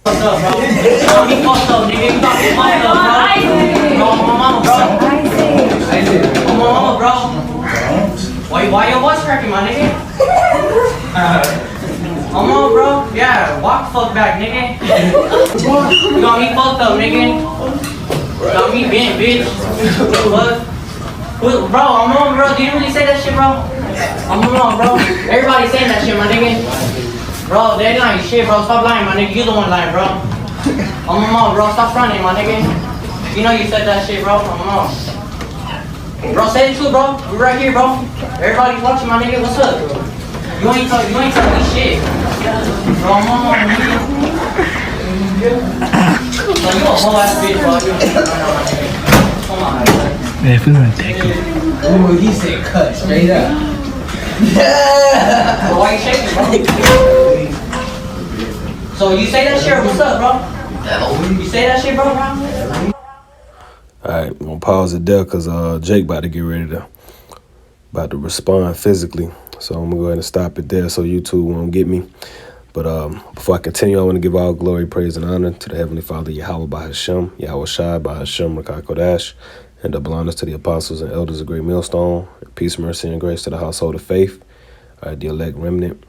Fucked up, bro. He fucked up, nigga. You got me fucked up, bro. Bro, I'm my mama, bro. I'm my mama, bro. Why your voice cracking, my nigga? I'm on, bro. Yeah, walk the fuck back, nigga. You got me fucked up, nigga. You got me bent, bitch. What? Bro, I'm on, bro. Did you really say that shit, bro? I'm on, bro. Everybody saying that shit, my nigga. Bro, they lying shit, bro. Stop lying, my nigga. You the one lying, bro. I'm on, bro. Stop fronting, my nigga. You know you said that shit, bro. I'm on. Bro, say the truth, bro. We're right here, bro. Everybody's watching, my nigga. What's up? You ain't telling me shit. Bro, I'm on, nigga. Bro, you a whole ass bitch, bro. You a my nigga. Come on, man. Man, if we gonna take it. Ooh, he said cut straight up. Bro, why you shaking, bro? So you say that shit or what's up, bro? You say that shit, bro? Alright, I'm gonna pause it there because Jake about to get ready to respond physically. So I'm gonna go ahead and stop it there so YouTube won't get me. But before I continue, I want to give all glory, praise, and honor to the Heavenly Father, Yahweh Bahashem, Yahweh Shai Bahashem, Rakai Kodash, and double honors to the apostles and elders of Great Millstone. Peace, mercy, and grace to the household of faith. The elect remnant,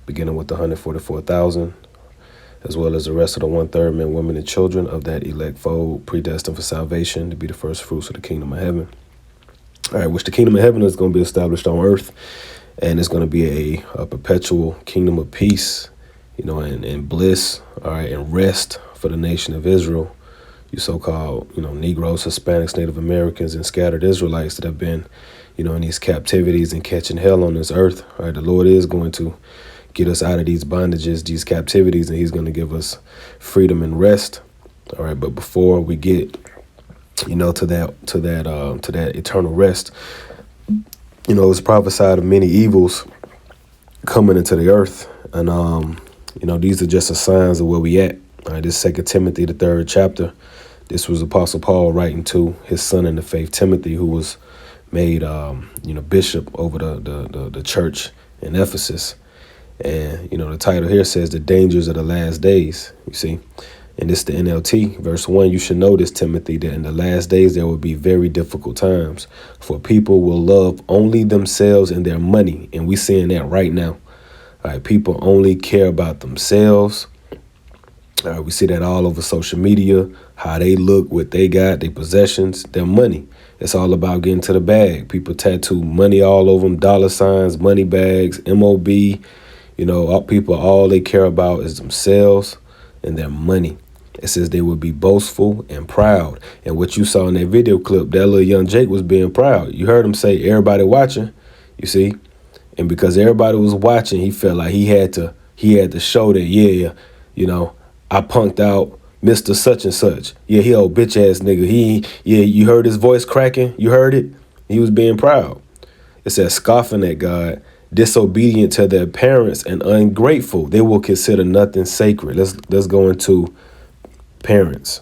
beginning with the 144,000, as well as the rest of the 1/3 men, women, and children of that elect fold, predestined for salvation, to be the first fruits of the kingdom of heaven. All right, which the kingdom of heaven is going to be established on earth, and it's going to be a perpetual kingdom of peace, you know, and bliss, all right, and rest for the nation of Israel. You so-called, you know, Negroes, Hispanics, Native Americans, and scattered Israelites that have been, you know, in these captivities and catching hell on this earth. All right, the Lord is going to get us out of these bondages, these captivities, and he's going to give us freedom and rest. All right, but before we get, you know, to that eternal rest, you know, it's prophesied of many evils coming into the earth, and you know, these are just the signs of where we at. All right, this 2 Timothy, the 3rd chapter. This was Apostle Paul writing to his son in the faith, Timothy, who was made, you know, bishop over the church in Ephesus. And, you know, the title here says the dangers of the last days, you see. And this is the NLT, verse 1. You should know this, Timothy, that in the last days there will be very difficult times, for people will love only themselves and their money. And we're seeing that right now. All right, people only care about themselves. All right, we see that all over social media, how they look, what they got, their possessions, their money. It's all about getting to the bag. People tattoo money all over them, dollar signs, money bags, MOB. You know, all they care about is themselves and their money. It says they will be boastful and proud. And what you saw in that video clip, that little young Jake was being proud. You heard him say, everybody watching, you see? And because everybody was watching, he felt like he had to show that, yeah, you know, I punked out Mr. Such and Such. Yeah, he old bitch ass nigga. You heard his voice cracking? You heard it? He was being proud. It says scoffing at God, disobedient to their parents, and ungrateful. They will consider nothing sacred. Let's go into parents.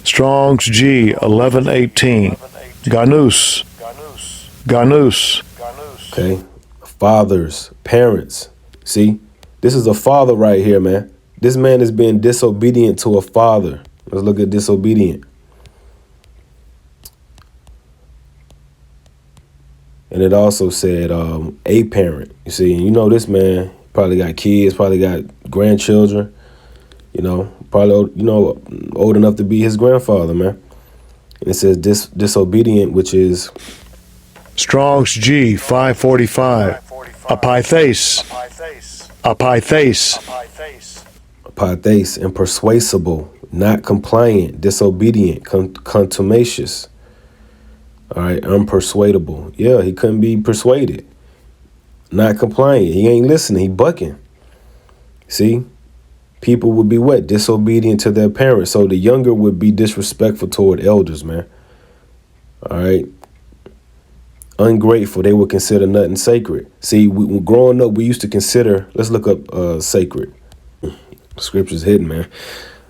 Strong's G 1118. Ganus. Okay. Fathers, parents. See? This is a father right here, man. This man is being disobedient to a father. Let's look at disobedient. And it also said a parent. You see, and you know this man probably got kids, probably got grandchildren, you know, probably, you know, old enough to be his grandfather, man. And it says disobedient, which is Strong's G 545. Apathes, impersuasible, not compliant, disobedient, contumacious. All right, unpersuadable. Yeah, he couldn't be persuaded. Not compliant. He ain't listening. He bucking. See? People would be what? Disobedient to their parents. So the younger would be disrespectful toward elders, man. All right. Ungrateful. They would consider nothing sacred. See, growing up, we used to consider, let's look up sacred. Scripture's hidden, man.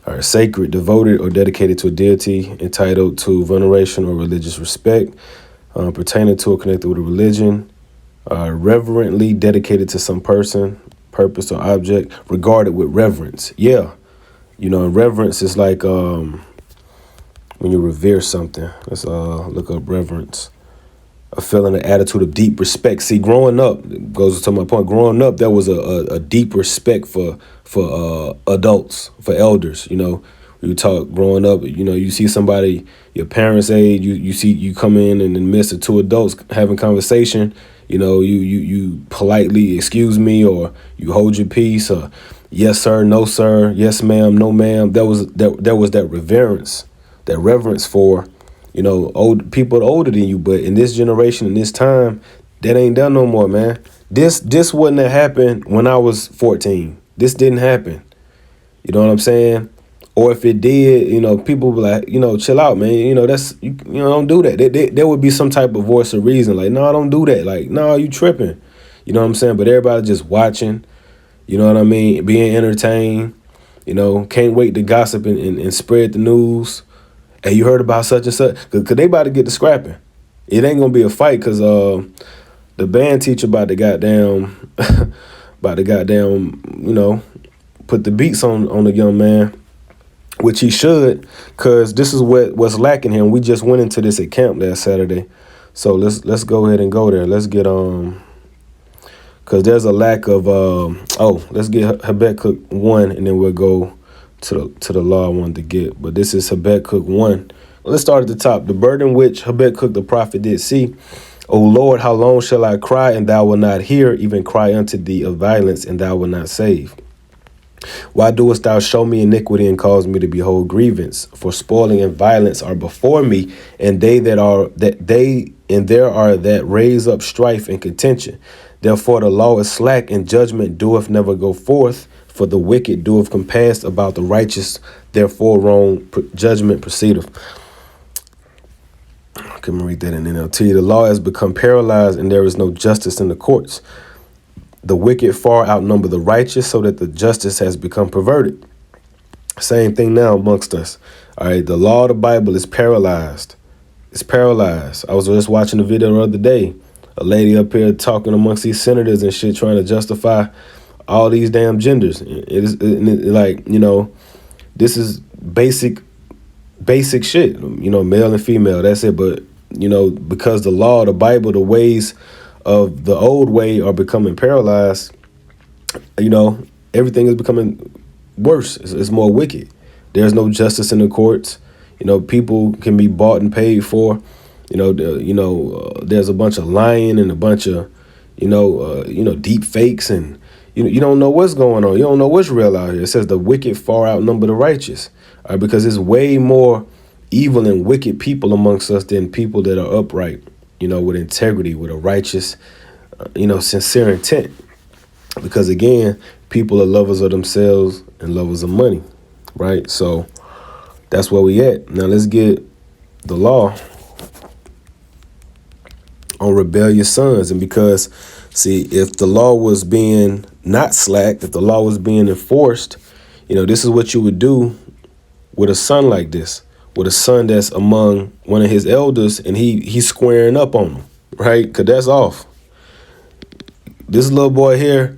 All right, sacred, devoted or dedicated to a deity, entitled to veneration or religious respect, pertaining to or connected with a religion, reverently dedicated to some person, purpose, or object regarded with reverence. Yeah. You know, and reverence is like when you revere something. Let's look up reverence. A feeling, an attitude of deep respect. See, growing up, goes to my point, growing up, there was a deep respect for adults, for elders. You know, you talk growing up, you know, you see somebody your parents' age, you come in the midst of two adults having conversation, you know, you politely excuse me, or you hold your peace, or yes sir, no sir, yes ma'am, no ma'am. There was that reverence for, you know, old people older than you. But in this generation, in this time, that ain't done no more, man. This wouldn't have happened when I was 14. This didn't happen. You know what I'm saying? Or if it did, you know, people be like, you know, chill out, man. You know, you know, don't do that. There would be some type of voice of reason, like, no, don't do that. Like, no, you tripping. You know what I'm saying? But everybody just watching, you know what I mean? Being entertained, you know, can't wait to gossip and spread the news. Hey, you heard about such and such? Cause they about to get to scrapping. It ain't gonna be a fight, cause the band teacher about to goddamn, you know, put the beats on the young man, which he should, cause this is what's lacking here. And we just went into this at camp last Saturday, so let's go ahead and go there. Let's get cause there's a lack of let's get Habakkuk 1, and then we'll go to the law I wanted to get. But this is Habakkuk 1. Let's start at the top. The burden which Habakkuk the prophet did see. O Lord, how long shall I cry, and thou wilt not hear, even cry unto thee of violence, and thou wilt not save? Why doest thou show me iniquity, and cause me to behold grievance? For spoiling and violence are before me, and there are that raise up strife and contention. Therefore the law is slack, and judgment doeth never go forth. For the wicked doeth compass about the righteous, therefore wrong judgment proceedeth. I can read that in NLT. The law has become paralyzed, and there is no justice in the courts. The wicked far outnumber the righteous, so that the justice has become perverted. Same thing now amongst us. All right, the law of the Bible is paralyzed. It's paralyzed. I was just watching a video the other day. A lady up here talking amongst these senators and shit, trying to justify all these damn genders. Like, you know, this is basic shit, you know, male and female, that's it. But, you know, because the law, the Bible, the ways of the old way are becoming paralyzed, you know, everything is becoming worse. It's more wicked. There's no justice in the courts. You know, people can be bought and paid for. There's a bunch of lying and a bunch of, deep fakes, and you don't know what's going on. You don't know what's real out here. It says the wicked far outnumber the righteous. All right, because there's way more evil and wicked people amongst us than people that are upright, you know, with integrity, with a righteous, sincere intent. Because again, people are lovers of themselves and lovers of money, right? So that's where we at. Now let's get the law on rebellious sons. And because, see, if the law was being not slack, if the law was being enforced, this is what you would do with a son like this, with a son that's among one of his elders, and he's squaring up on him, right? Because that's off. This little boy here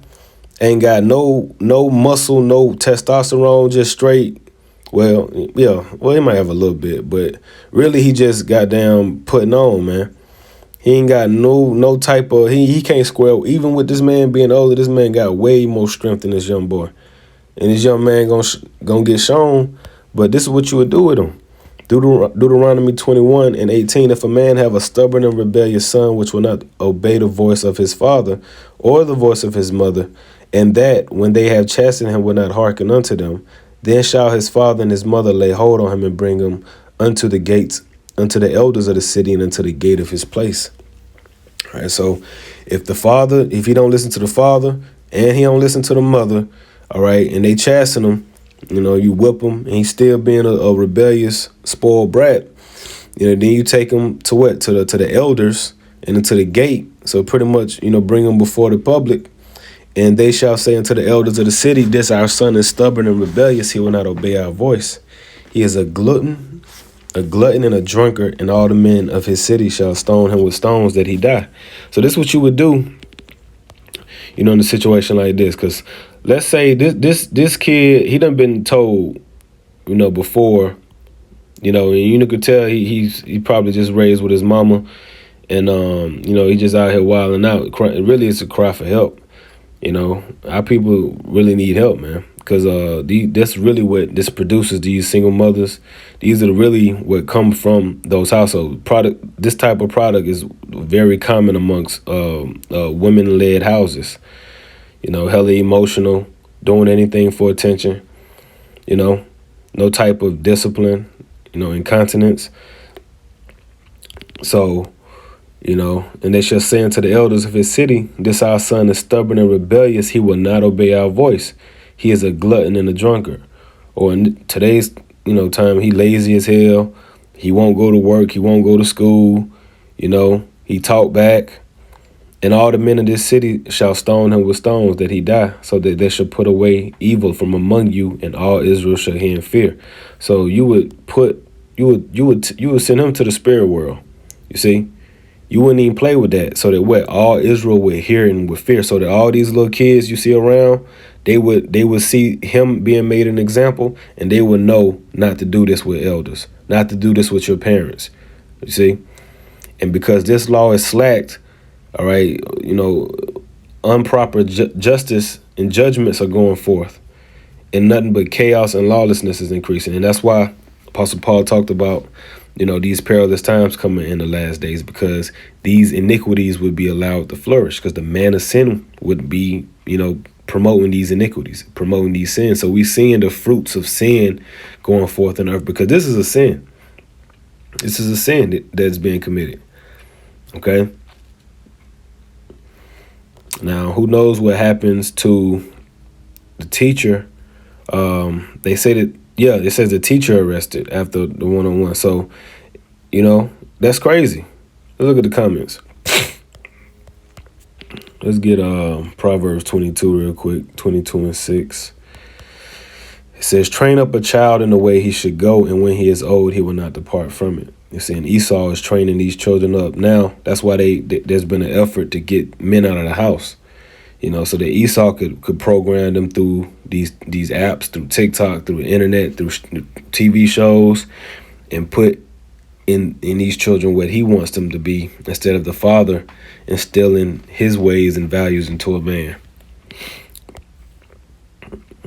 ain't got no muscle, no testosterone, just straight. Well, yeah, he might have a little bit, but really he just got down putting on, man. He ain't got no type of, he can't square. Even with this man being older, this man got way more strength than this young boy. And this young man gonna get shown, but this is what you would do with him. Deuteronomy 21:18, if a man have a stubborn and rebellious son, which will not obey the voice of his father or the voice of his mother, and that when they have chastened him will not hearken unto them, then shall his father and his mother lay hold on him and bring him unto the gates, unto the elders of the city, and unto the gate of his place. All right, so if he don't listen to the father and he don't listen to the mother, all right, and they chasten him, you whip him, and he's still being a rebellious, spoiled brat, then you take him to what? To the elders and into the gate. So pretty much, bring him before the public, and they shall say unto the elders of the city, this our son is stubborn and rebellious, he will not obey our voice. He is a glutton and a drunkard, and all the men of his city shall stone him with stones that he die. So this is what you would do. in a situation like this. Because let's say this kid, he done been told, before, and you could tell he probably just raised with his mama, and he just out here wilding out. Really, it's a cry for help. Our people really need help, man. Because that's really what this produces. These single mothers, these are really what come from those households. This type of product is very common amongst women-led houses. Hella emotional, doing anything for attention. No type of discipline. Incontinence. So, and they shall say unto the elders of his city, this our son is stubborn and rebellious. He will not obey our voice. He is a glutton and a drunkard. Or in today's, time, he lazy as hell. He won't go to work. He won't go to school. He talk back. And all the men of this city shall stone him with stones that he die, so that they shall put away evil from among you, and all Israel shall hear and fear. So you would send him to the spirit world. You see? You wouldn't even play with that, so that all Israel would hear and would fear, so that all these little kids you see around, they would see him being made an example, and they would know not to do this with elders, not to do this with your parents. You see? And because this law is slacked, all right, improper justice and judgments are going forth, and nothing but chaos and lawlessness is increasing. And that's why Apostle Paul talked about, these perilous times coming in the last days, because these iniquities would be allowed to flourish, because the man of sin would be, promoting these iniquities, promoting these sins. So we're seeing the fruits of sin going forth in earth, because this is a sin. This is a sin that's being committed. Okay? Now, who knows what happens to the teacher? They say that, it says the teacher arrested after the one-on-one. So, that's crazy. Let's look at the comments. Let's get Proverbs 22 real quick, 22:6. It says, train up a child in the way he should go, and when he is old, he will not depart from it. You're saying Esau is training these children up. Now, that's why there's been an effort to get men out of the house, so that Esau could program them through these apps, through TikTok, through the internet, through TV shows, and put in these children what he wants them to be, instead of the father instilling his ways and values into a man.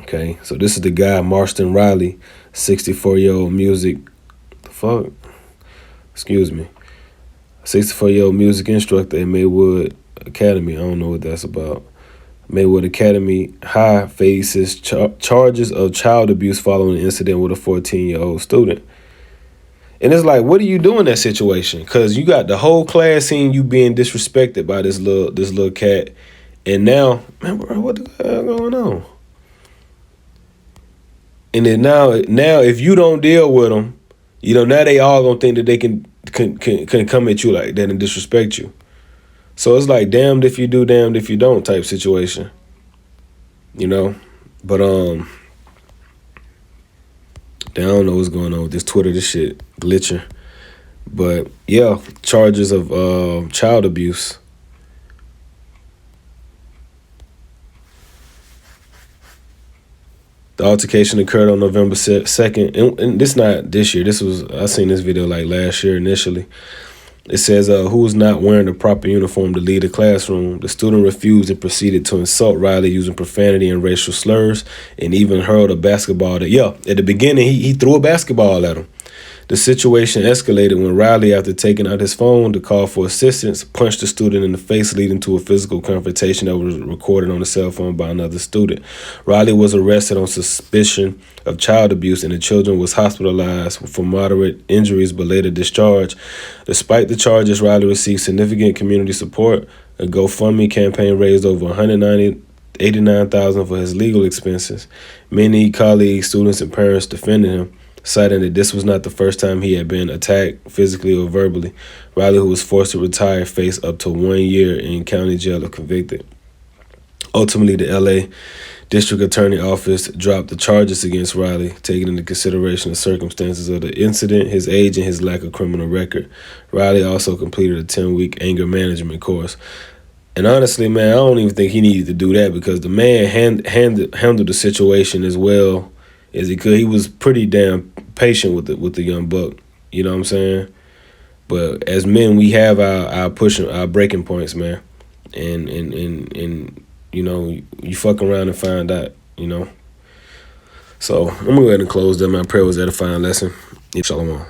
Okay, so this is the guy, Marston Riley, 64-year-old music. The fuck? Excuse me. 64-year-old music instructor at Maywood Academy. I don't know what that's about. Maywood Academy High faces charges of child abuse following an incident with a 14-year-old student. And it's like, what do you do in that situation? Because you got the whole class seeing you being disrespected by this little cat. And now, man, bro, what the hell going on? And then now if you don't deal with them, now they all gonna think that they can come at you like that and disrespect you. So it's like damned if you do, damned if you don't type situation. But I don't know what's going on with this Twitter, this shit glitching. But yeah, charges of child abuse. The altercation occurred on November 2nd, and this not this year. I seen this video like last year initially. It says, who was not wearing the proper uniform to lead a classroom. The student refused and proceeded to insult Riley using profanity and racial slurs, and even hurled a basketball at the beginning, he threw a basketball at him. The situation escalated when Riley, after taking out his phone to call for assistance, punched the student in the face, leading to a physical confrontation that was recorded on the cell phone by another student. Riley was arrested on suspicion of child abuse, and the children was hospitalized for moderate injuries but later discharged. Despite the charges, Riley received significant community support. A GoFundMe campaign raised over $189,000 for his legal expenses. Many colleagues, students, and parents defended him, citing that this was not the first time he had been attacked physically or verbally. Riley, who was forced to retire, faced up to 1 year in county jail if convicted. Ultimately, the L.A. District Attorney Office dropped the charges against Riley, taking into consideration the circumstances of the incident, his age, and his lack of criminal record. Riley also completed a 10-week anger management course. And honestly, man, I don't even think he needed to do that because the man handled the situation as well as he could. He was pretty damn patient with the young buck. You know what I'm saying? But as men, we have our pushing, our breaking points, man. And you know, you fuck around and find out, you know. So I'm gonna go ahead and close that. My prayer was edifying lesson. Shalom.